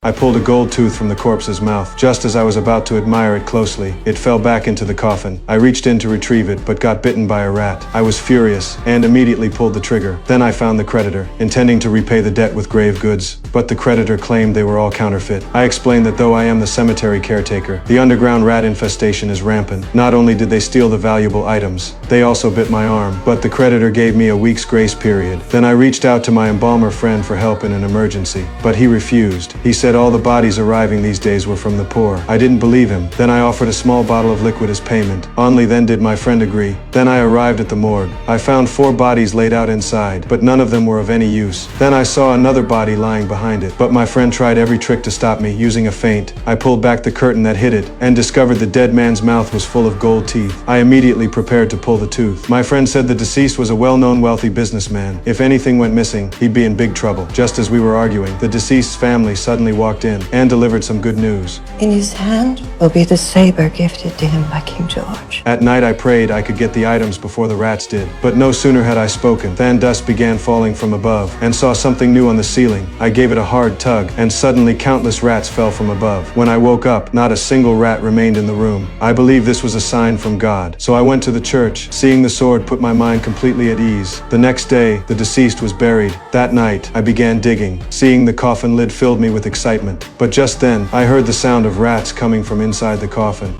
I pulled a gold tooth from the corpse's mouth. Just as I was about to admire it closely, it fell back into the coffin. I reached in to retrieve it, but got bitten by a rat. I was furious and immediately pulled the trigger. Then I found the creditor, intending to repay the debt with grave goods, but the creditor claimed they were all counterfeit. I explained that though I am the cemetery caretaker, the underground rat infestation is rampant. Not only did they steal the valuable items, they also bit my arm, but the creditor gave me a week's grace period. Then I reached out to my embalmer friend for help in an emergency, but he refused. He said all the bodies arriving these days were from the poor. I didn't believe him. Then I offered a small bottle of liquid as payment. Only then did my friend agree. Then I arrived at the morgue. I found 4 bodies laid out inside, but none of them were of any use. Then I saw another body lying behind it, but my friend tried every trick to stop me, using a feint. I pulled back the curtain that hid it, and discovered the dead man's mouth was full of gold teeth. I immediately prepared to pull the tooth. My friend said the deceased was a well-known wealthy businessman. If anything went missing, he'd be in big trouble. Just as we were arguing, the deceased's family suddenly walked in and delivered some good news. In his hand will be the saber gifted to him by King George. At night I prayed I could get the items before the rats did, but no sooner had I spoken than dust began falling from above, and saw something new on the ceiling. I gave it a hard tug, and suddenly countless rats fell from above. When I woke up, not a single rat remained in the room. I believe this was a sign from God, so I went to the church. Seeing the sword put my mind completely at ease. The next day, the deceased was buried. That night, I began digging. Seeing the coffin lid filled me with excitement. But just then, I heard the sound of rats coming from inside the coffin.